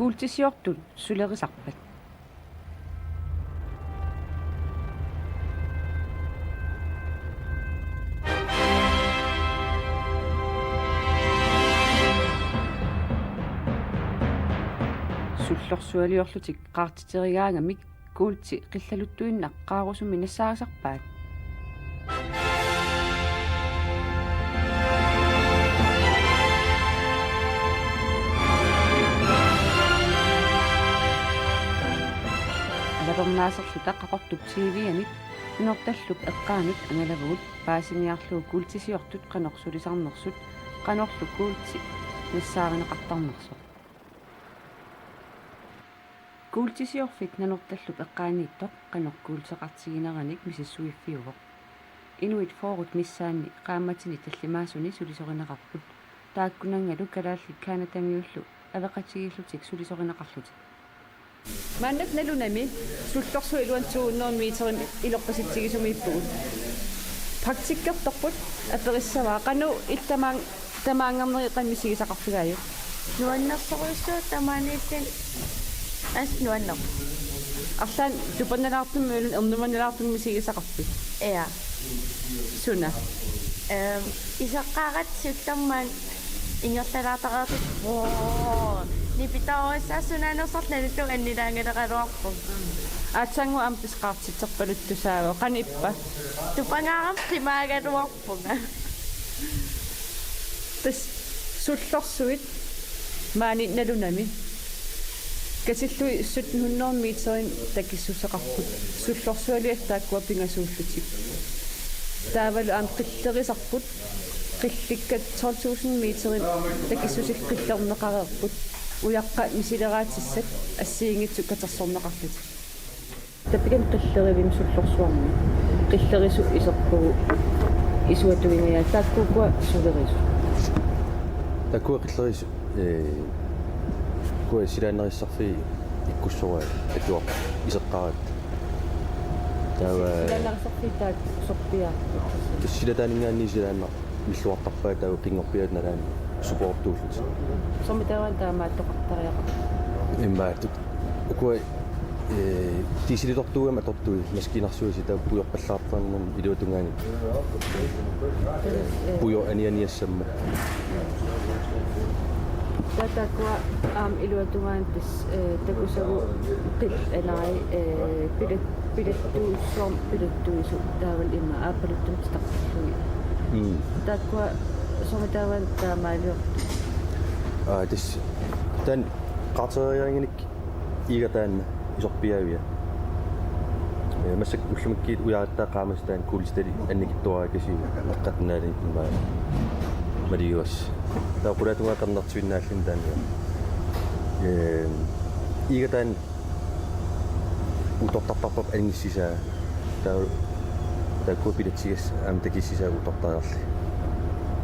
kuultisiortut sulerisarpat sullorsualiorlutik qaartiterigaangamik kuulti qillaluttuinna qaarusumi nassaagasarpaat alapernaasarluta qaqortup TV-anik unortalluk eqqaanit angalavut paasiniarlugu kuultisiortut qanorsulisarnersut qanorlu kuulti nassaagineqartarnersoq kuultisiorfik nanortalluk eqqaaniittoq qanorkuulseqartigineranik misissuiffiuvoq inuit forut missaanni qaammatini tallimaasuni sulisorinaqarput taakkunangalu kalaallik kaanatamiullu aveqatigillutik sulisorinaqarlutik Mannet nalunami sullorsu iluantuunnoon miiterin ilorpasitsigisumiippugut praktikkertorput aperissavaa qanu tamaangarneri qanmisigisaqarfigaayu nuannersoruissuu tamaaniittin nuanner arlaan tupannalaartummuulun ernumanalaartummisigisaqarpit ea suna isaqqaarat suttammaan ingertalaataqaartut nipitaoissaasunaanersorlanuttu annilaangalaqaluarpum aatsangu ampisqaartitserpaluttusaago qanippa tupangaaram qimaagaluarpunga tas sullorsuit maani nalunami kasillui sutnunnormiiterin takissuseqarput sullorsualiattaakkua pingasuullutik taavalu aam qillerisarput qillikkat 12.000 meterin takissusil qillerneqareerput uyaqqa misileraatissat assiingitsu katersorneqarlut tapikan qillerivim sullorsuarmi qillerisu iserpugu isuatuingayaa taakkuukua sulerisu takkua qillerisu kua silaannerissarfi ikkussoraa atuaq iseqqarat taava silaannerissarfi taak sorpiaa silataaninngaanni silaanner milluartarpaa taava qingorpiat nalaani supportuullut somitawaan taamaattoqartariaqar immaatut kua tiisilitortuugama tortui maskinarsuisi taa puyorpallaartarnum iluutungaani puyo anianiassamma tatakua iluatungaan tas takusagu qil anai pilettuisu taaval imma aapaluttumtitaqarlui takua somitawaan taamaaliortu tas tan qaarterieringinik iigataanna isorpiaavia massak ullumakkiit ujaattaa qaamastaan kuulistali annikittuaraa kasi qattnaali imma maliuas taa qulatunga qarnartuinnaallin taania iigataan utortarparpap angissisaa taa kuapilatsigas aamtakissisaa utortararli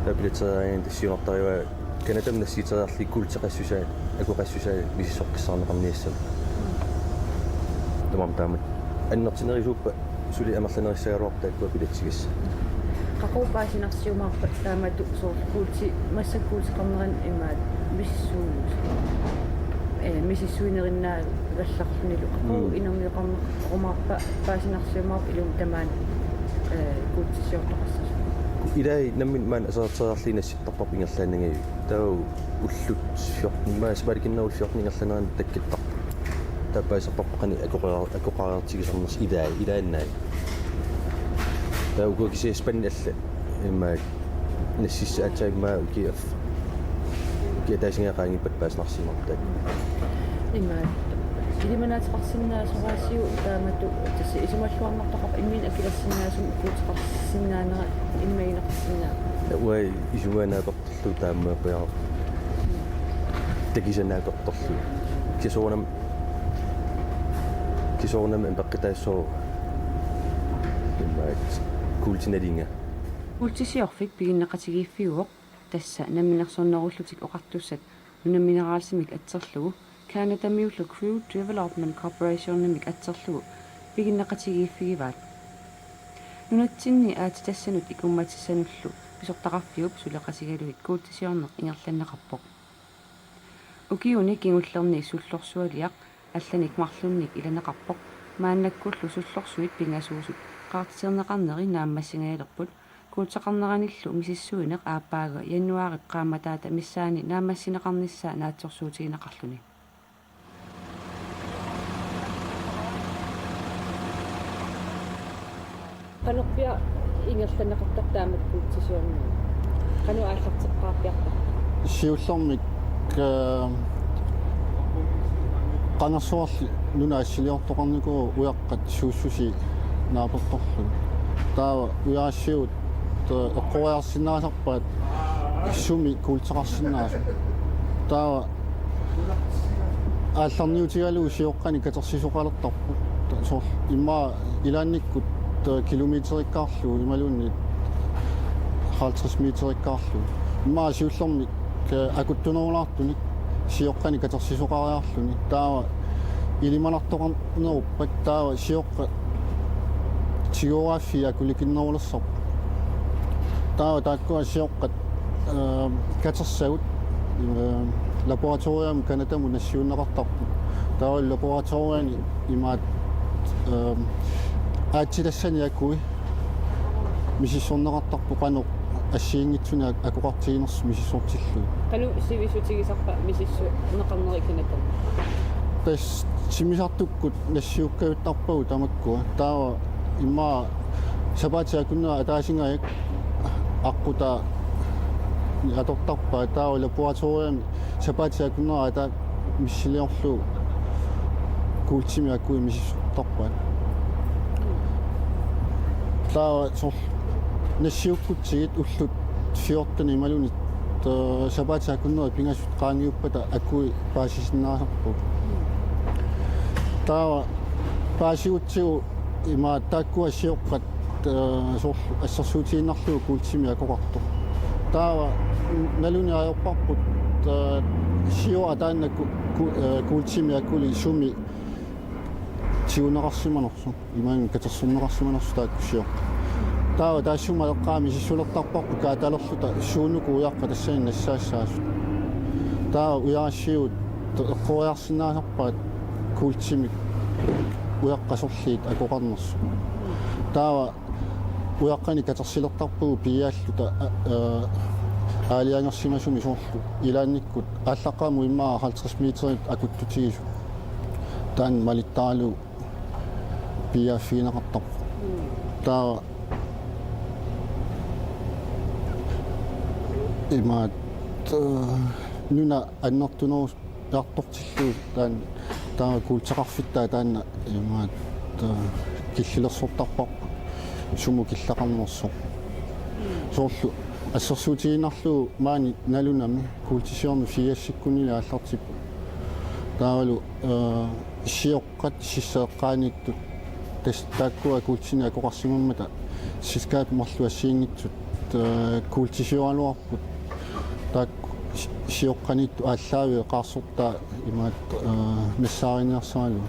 taa pilatseriaangin tassiunertariva kanatam nassiiterarli kuulteqassusaa akuqassusaa misissoqqissarneqarniassam tamam taamat annertinerisuuppa suli amerlanerissagaruarta kuapilatsigas qaquupaasinarsiumaarpa taamatu soorkuulti massakkuulteqarneran imaat missuulus misissuinerinnaa vallarlunilu qaqu inermiqarneqomaarpa paasinarsiumaarpa ilum tamaan kuultisiortoqassas ilai nammin maan aserterarlinassittarparp ingerlaannangaju taa ullut fiortnimmaa sipalikinnerul fiortningerlaneran takkittar taappaisarparpaqani akoqareertigisarners ilaannaai taa ukukisi spanni alla imma nassissa atsaimmaa ukiaf kiataasingeaqaangippat paasnarsimartaak imaat ilimanaatiqarsinnaasораасиу таамату тасси исумаллуарнартоқарпа иммин акилассиннаасум укуутеқарсиннаанера иммаинеқарсиннаа уай исуанаапертерлу тааммаапиара такисанааперторлу кисоорнам эпаққитаассоо иммаат култиналинга култисиорфик пигиннеқатигииффиуоқ тасса намминерсорнеруллутик оқартуссат нунамминерaalsimik атсерлугу Canada-miullu Crew Development Corporation-nimik atserlugu piginnaqatigiiffigivаат nunatsinni aatitassanut ikummatissanullu pisortaqarfiup suleqasigaluit kuuttisiorneq ingerlannaqarpoq Ukiuni kingullerni sullorsualiaq алланик марлунник иланеқарпоқ мааннаккуллу суллорсуит пингасуусут qaartisernеқарнери нааммассингаилерпут куутеқарнераниллу мисиссуинеқ ааппаага януари qaamataata миссаани нааммассинеқарниссаа наатсорсуутигинеқарлуни qanurpia ingерланеқартартаамат куутсисуарнаа qanu ааллартеққарпиарта сиуллэрмик qanarsuarli nuna assiliortoqarniku uyaqqat suussusi naapertorlu taava uyaassiut eqqoriarsinnaasarpaat sumi kuulteqarsinnaasu taava аалларниутигалуу сиоққани катерсисоқалертарпу сор имма илаанниккут километриккаарлу ималуунни 50 метриккаарлу имма сиуллэрми акуттунерулаартуни сиоққани катерсисоқариарлуни таава илиманартоқарнеруппат таава сиоққа тигорафия акуликиннерулерсоқ таава тааккуа сиоққат катерсагут лабораториум канатаму нассиуннеқартарпу таава лабораториани имаат аатсилассани акуи мисиссорнеқартарпу қано ассиингитсуна акоқартигинерсу мисиссортиллу qanu sivisutigисарпа мисиссу неқарнерикинатам тас симисартуккут нассиуккавиттарпагу тамаккуа таава имма сабаатиакуннера атаасингаак аққута атортарпаа таава лабораториами сабаатиакуннера ата миссилиорлу куултими акуи мисиссортарпаа таава сор нассиуккутсигит уллут 14 ималуни сабаатиакуннера пингасут qaangiuppata акуи паасисиннаасарпу таава паасиутсигу има тааккуа сиоққат сор ассерсуутииннарлугу куултими акоқарту таава налуни аёрпарпут сио атааннакку куултими акули суми тиунеқарсиманерсу имаан катерсернеқарсиманерсу таакку сиоққа таава таассума эққаами сиссулертарпарпу кааталерлута суунуку уяққа тассаин нассаассаасу таава уяассиут эққориарсинаасарпаат куултими уяққасорлиит акоқарнерсу таава уяққани катерсилертарпугу пиааллута аалиангерсимасуми соорлу илаанниккут ааллаққааму иммаа 50 метрит акуттутигису таан малиттаалу пиааффигинеқартарпу таава имаат нуна аннертунерус яартортиллуу таан таава куултеқарфиттаа таанна имаат киллилерсортарпарпу суму киллақарнерсо соорлу ассерсуутигиннарлуу маани налунами куултисиорни фиассиккунили ааллартиппу таавалу сиоққат сиссаеққааниттут тааккуа куултисини акоқарсимаммата сискаат марлу ассиингитсут куултисиоралуарпут таак сиоққанитту ааллаави эқарсортаа имаат нассаариниарсаалу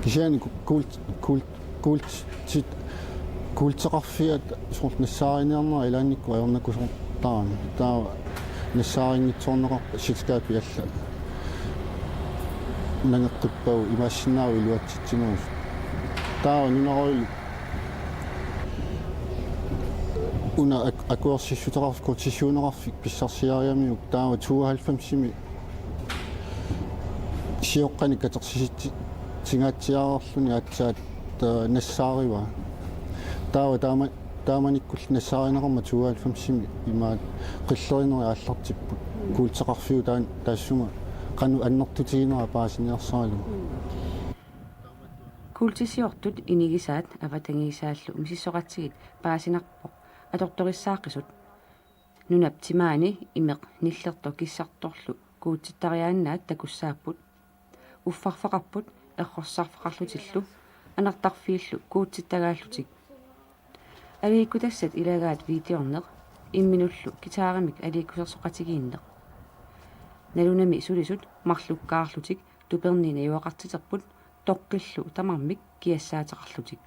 кисиани куултеқарфиат сорт нассаариниарнера илаанникку аернакусортаами таава нассаарингитсорнеқарпа сискаат пиалла нангеққиппау имаассиннаау илуатситсинерус таава нунероили уна акуарсиссутерарфик тиссуунеқарфик писсарсиариамиук таава 92-сими сиоққани катерсиситти тингаатсиаарлуни аатсаат нассаарива таава тааманиккул нассааринеқарма 92-сими имаат қиллеринери ааллартиппут куултеқарфиу таассума qaну аннертутигинера паасиниарсаалу куултисиортут инигисаат аватангисааллу мисиссоқатсигит паасинарпоқ аторториссааққисут нунап тимаани имеқ ниллерто киссарторлу куутиттариааннаат такуссааппут уффарфақарпут эррорсарфақарлутиллу анартарфииллу куутиттагааллутик алииккутассат илагаат видеорнеқ имминуллу гитаарамик алииккусерсоқатигииннеқ налунами сулисут марлуккаарлутик тупернина юақартитерпут тоққиллу тамармик киассаатеқарлутик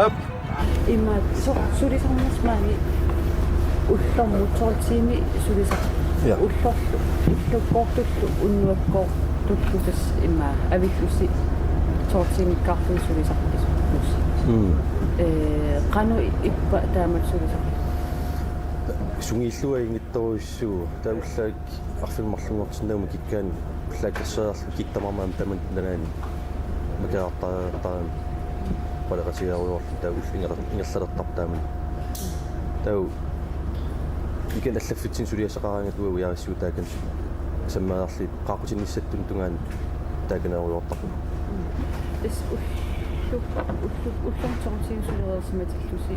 Up. Ima sulisarnermaani ullormu toortiimi sulisar ullorlu illukkoortullu unnuakkoortullutas ima avillusi toortiimikkaartun sulisartismus qanu ippa taamat sulisar Sungillua ingittoruissuu taullaak arfilmarlungortinnauma kikkaan plakersaarlu kittamarmaam taman nanaani makaartaartaan palaqasiaruorlu tau ingerlalertartaaman tau ikan allaffitin suliasaqarangatua uyaarissuu taakan sammaarli qaaqutinnissаттун tungaan taakanaruyortarpu des ullortortiin sulereersimatillusi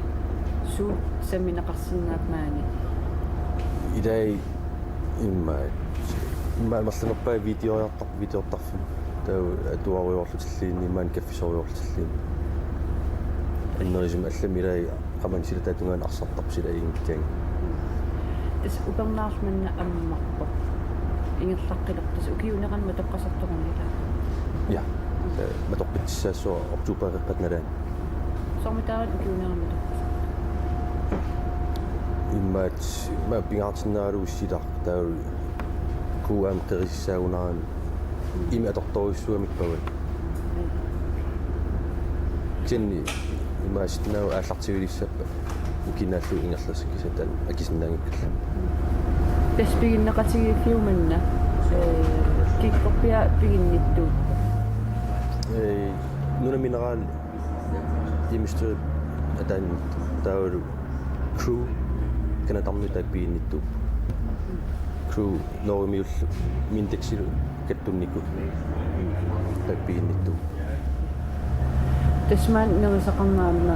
suu samminaqarsinnaatmaani idai imma marlanerpaa videoartarfu tau atuariorlutilliini maan kaffisoriorlutilliini annerisum allamilai qaman silatatungaan arsartarpsila ingikkaang des upernaarmanna ammarpo ingerlaqqilortis ukiuneranma toqqasartorunila ja matoqqitissaassua oktuupaaqeqqatnalaan sormitaarat ukiuneranma toqqasartor immaat ma pingaartinnaaluussilar tau kuam qerisissaagunaraan imi atortorissuamikpavat kenni immaasitnau aallartivilissappa ukinaallu ingerlassikkisatan akisnaangikkalla des piginneqatigiikiumanna kikkorpia piginnittu nuna mineral imistø adan taulu crew kana tammi tapiinnittu crew normil mindeksilu kattunniku tapiinnittu tasman nerisaqarnaamma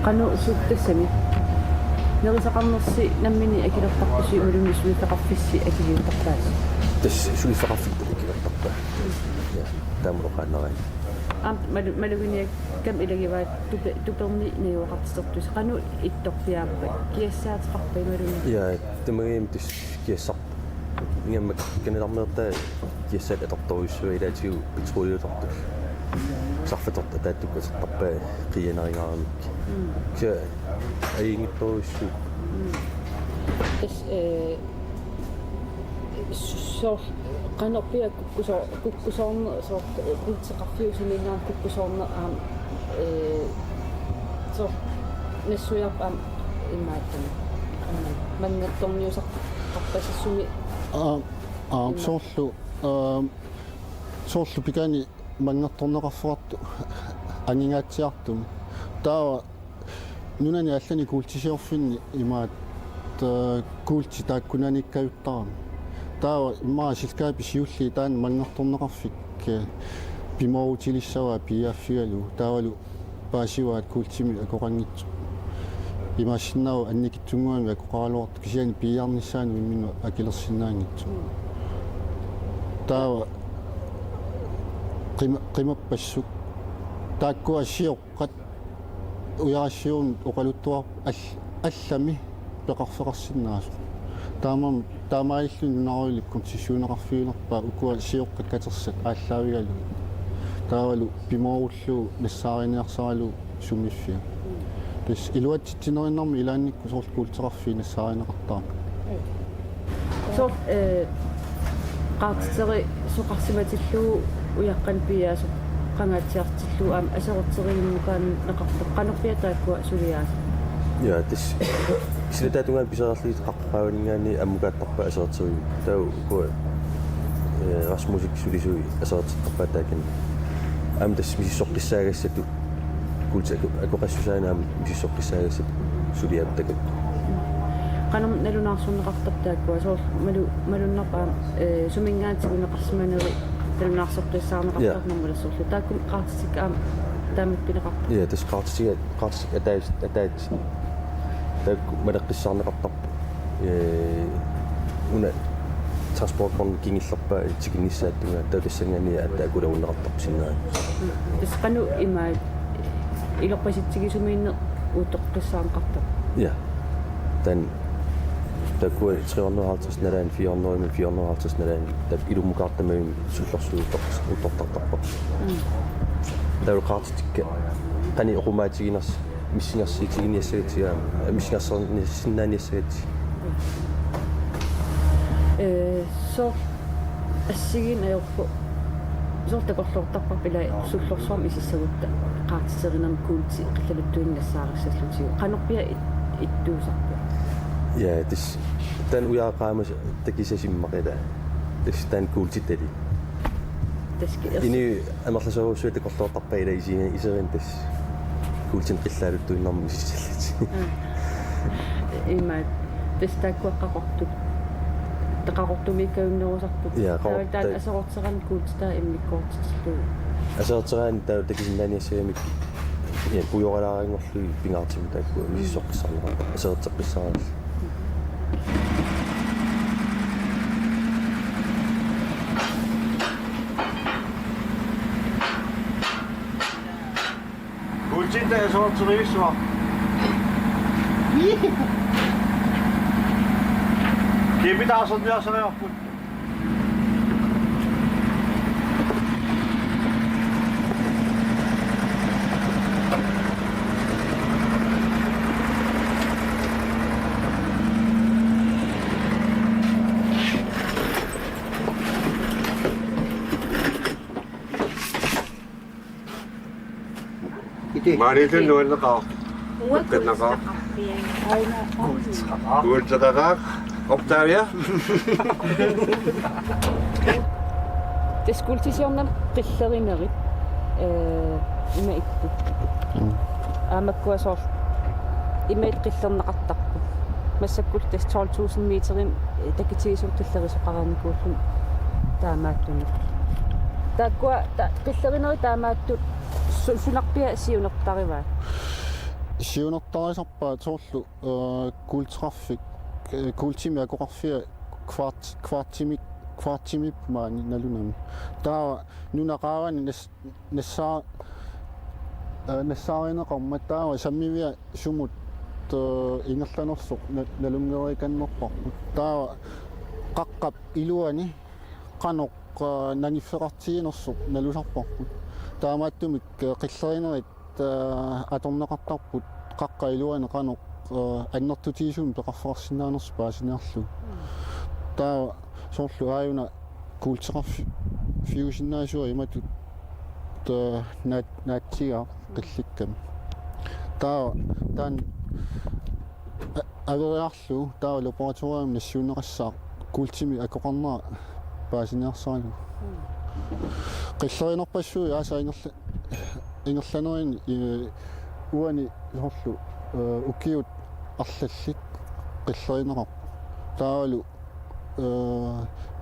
qanu suuttassami nerisaqarnersi nammini akilertarpusi ulunnissuitaqarfissi akiliuttarpaas tas suifaqarfit ikilertarpa ja taamroqaannerai malugini kam ilagivaat tuperni niuaqartisertus qanu ittorpiaappa kiassaatiqarpa imaluni ja tamagiim tis kiassaq ngammak kanarnertaa kiassat atortorussua ilaatigu petroleutortu sarfatorta taattukkasertarpa qiyaneringaramik ka aingittorussu tas so qanorpia kukkusoorne sort kultseqarfiusulingaan kukkusoorne so nessujarpam immaаттани mannertorniusartarpassumi soorlu pikani mangertorneqarfuartu angingaatsiartum taa nunani allani kuultisiorfinni imaat kuulti taakkunaanikkajuttarami taa immaa silkaapi siulli taan mangertorneqarfik pimorutilissava piaaffigalu taavalu paasivaat kuultimi akoqangitsu imaassinnau annikitsunguami akoqaraluort kisiani piiarnissaanu imminu akilersinnaangitsu taava qimappassuq taakkua sioqqat uyaassiun oqaluttuar allami peqarfeqarsinnaasu taamaillun naruilikkum sissuuneqarfiunerpaa ukua sioqqat katersat ааllaавигалу таавалу пимооруллу нассааринеарсаралу суммиффиа тас илуатситсинериннарми илаанникку соорлкуултерарфи нассааринеқартаама so qaartiteri soqarsimatilluu uyaqqan piaasu qangaatiartillu aam aserutteriimmukaan neqartoq qanorpia taakkua suliaas ja tas silatatungaan pisararliit qaqqaavaningaani ammukaattarpa aserteriu tau ukua Rasmusik sulisui asertertarpaa taakan am tas misissorqissaagassatu kulta akoqassusaanaam misissorqissaagassatu suliaattakat qanum nalunaarsunneqartartaakkua soor malunnerpaa sumingaatiguneqarsimaneri талунаарсоққиссаарнеқартар нормалассорлу тааккум qaartissik аама таамат пинеқарпа Ja, det skartisiga ataat tak maleqqissarneqartarpu una transportborn kingillerpa tikinnissaattuga taakassangania ataakulaunneqartarpu sinnaa тасқану имаа илорпаситсигисумиинне уутоққиссаарнеқартар ja dan takku 350 nalaan 450 nalaan tak ilumukaartamain sullersuutoqs utortartarpa таулqaartitikka qani oqumaatiginers missingersiitiginiassagatiga missingersernissinnaaniassagati so ассигин аёрпу сортакорлуортарпар пилай суллорсуам исиссагутта qaartiserinam kuulti qillaluttuinnassaarissallutiu qanорпиа иттуусарпу ja this dan ujaaqaamas takisasimмaqila this dan kuultittali таски ini амерласоруусуит корлуортарпаила iseriin tas kuultin qillaaluttuinnarmu исиссаллати има тестаккуаққақорту тақақортумиккауннерусарпут таан асерортеран куутстаа иммиккоортиллу асертераан таа такисиннааниассагамик я пуйоралаарингорлуи пингаартиму таакку исисоққиссарнера асертеққиссарал Kuulsitte ja sortsuriisua. Det pitää sut myös sanoa. Mä olin noilla kautta. Kutkenna kautta. Kuultsaka kautta. Octavia. тескултисиорнам qillerинерит има итту аамаккуасоор имаит qillerneqartarpu массаккул тас 12000 метрин такитигисур qillerисоqararникууллун таамааттуни тааккуа qillerинери таамааттут сунарпиа сиунертариваа сиунертарисарпаа соорлу култраффик култими акоқарфиа квартимип маани налунами таа нунақарани нассааринеқарма таава саммивиа сумут ингерланерсоқ налунгериканнерпарпут таава қаққап илуани қаноқ наниффеқартигинерсоқ налусарпарпут таамааттумик қиллеринерит аторнеқартарпут қаққа илуани қаноқ аннертутигисуум пеқарфеқарсинаанерс паасиниарлу таа соорлу ааюна култеқарфи фиусиннаасуа иматут наатсига қилликкам таа таан авериарлу таа лабораториум нассуунеқассаа култими акоқарнера паасиниарсаалу қиллеринерпассуи ааса ингерланерин уани соорлу укиут арлаллик qillerинерап таалу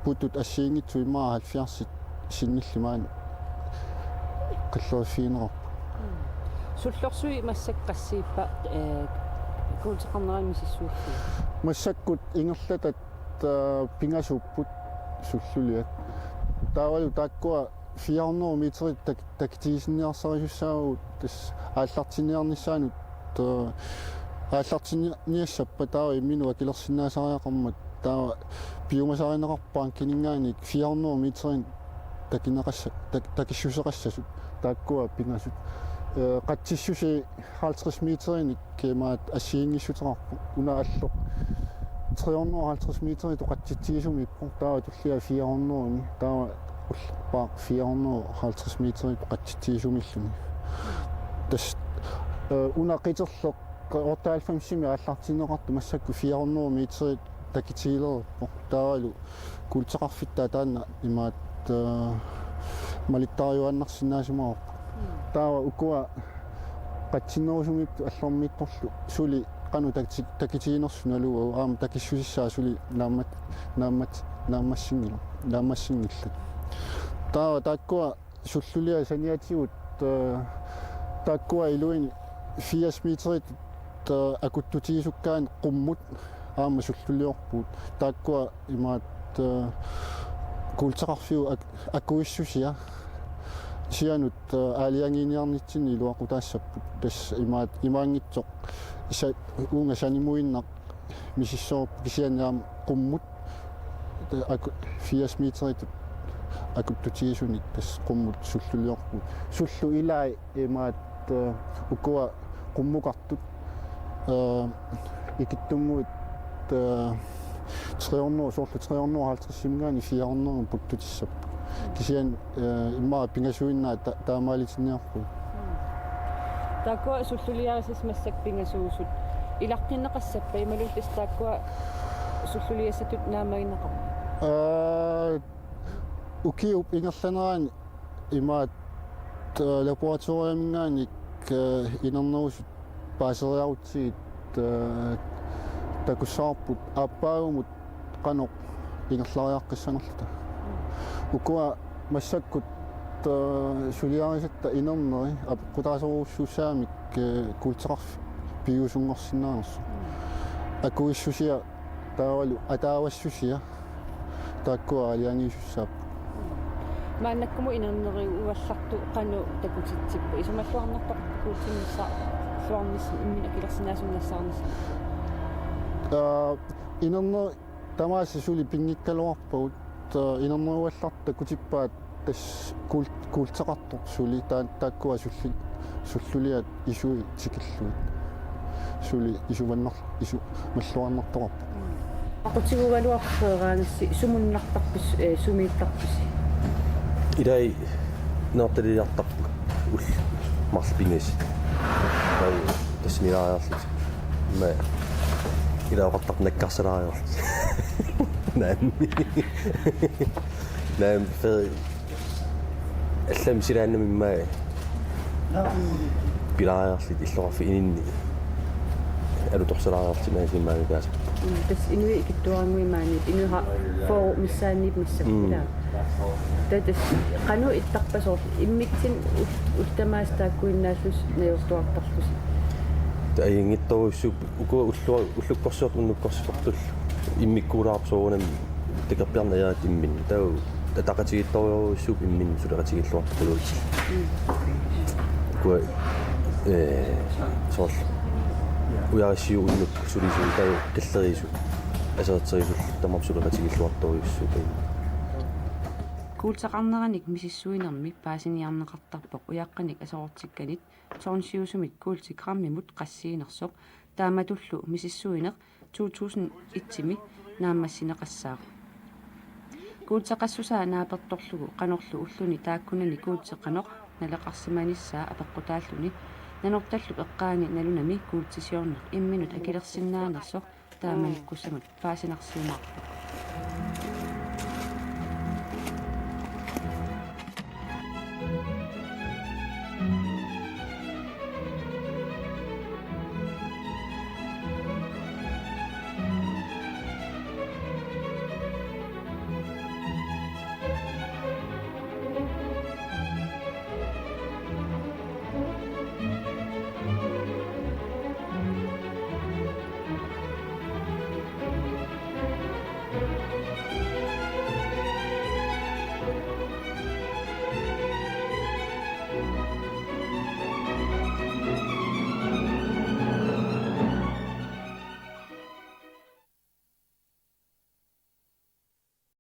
путут ассиингитсу имаа 70 синниллимаани qillerfiinerap суллорсуи массаккассииппа култеқарнерами сиссууллу массаккут ингерлатат пингасуппут суллулиат таавалу тааккуа 400 метрит такитигисинниарсарисуссаагу тас ааллартинниарниссаанут ааллартинниассаппа таава имминуа килерсиннаасариақармат таава биомасаринеқарпаан кинингаани 400 метрин такинеқасса такиссусеқассасут тааккуа пингасут қатсиссуси 50 метрин кемаат ассиингиссутерарпу унаалло 350 метрин тоқатситсигисуми иппо таава туллиа 400 ни таава уллерпаа 450 метрин тоқатситсигисумиллуни тас унақитерлоқ ортаалфамсими ааллартинеқарту массакку 400 метрит такитилерпо таалу култеқарфиттаа таанна имаат малиттариуаннарсинаасумаа таава укуа қатсиннерусумипту аллормиитторлу сули кану такитигинерсуналуа аама такиссусиссаа сули нааммассингила takkua sullulia saniatigut takkua iluin 80 meterit akuttutiisukkaan qummut aama sulluliorpuut takkua imaat kultaqarfiu akkuissusia sianut aaliangiiniarnitsin iluaqutaassaput tas imaangitsoq isa uunga sanimuinnaq misissoor kisianaam qummut 80 meterit akuttutiisunik tas qummut sulluliorpuut sullu ilai imaat ukua qummuqartut ikittummuut 350 simgaani 400 puttutissappu kisian imma pingasuinnaa taamaalitinniarpu taakua sulluliarisas massak pingasuusut ilaqtinneqassappa imalullis taakua sulluliassatut naamaginneqa ukiup ingerlaneraani imaat laboratoriumingaanik inernerusut paaseriarutiit takussaarput aappaagummut qanoq ingerlariaqqissanerluta ukua massakkut suliarisatta inerneri apeqqutaasoruussuussaamik kulteqarfi piusungorsinnaanersu akuissusia taavalu ataavassusia taakkua aliangisussaappu мааннаккуму инернери уалларту qanu takutitsippu isumalluarnertoqarpukuutsinnissaa суарнис иммина килерсинаасуннассаарнис иnerner тамааси сули пингиккалуарпагут инернеруалларта кутиппаат тас култеқартор сули тааккуа суллулиат исуи тикиллуит сули исуваннар ису маллуарнартоқарпа aqutiguvaluarfeeraanassi sumunнартарпис сумииттарпис Idai naataliartarpu ull marlpingis tau tasnilaarlit ma ilaaqartaq nakkarsalaariarlit naam fe allam silaannamimma pilaariarlit illoraffi ininni alutorsalaariartimaa simmaanikaas tas inui ikittuaranguimaani inuha for missaanniip massakkulaa tatas qanu ittaqpasoor immitsin uttamaastaakuinnaallus najortuartarlus taingittoruissup ukua ullukkorsuart unnukkorsuportul immikkuulaarpsoorunam takerpiarnajaat immin tau tataqatigittoriuruissup immin suleqatigilluartuluut ukua soorl ujarisiu unnuk sulisuun tau qilleriisu aserteriisull tamarsuleqatigilluartoriussup kuultaqarneranik misissuinermi paasiniarneqartarpoq uyaqqanik asorortikkanit tornsiusumit kuultiqarmimut qassiinersoq taamatullu misissuineq 2001 naammassineqassaaq kuultaqassusaa naapertorlugu qanorlu ulluni taakkunani kuulteqanoq naleqarsimanissaa apeqqutaalluni nanortallu eqqaani nalunami kuultisiorneq imminut akilersinnaanersoq taamanikkussamut paasinarsiumarpoq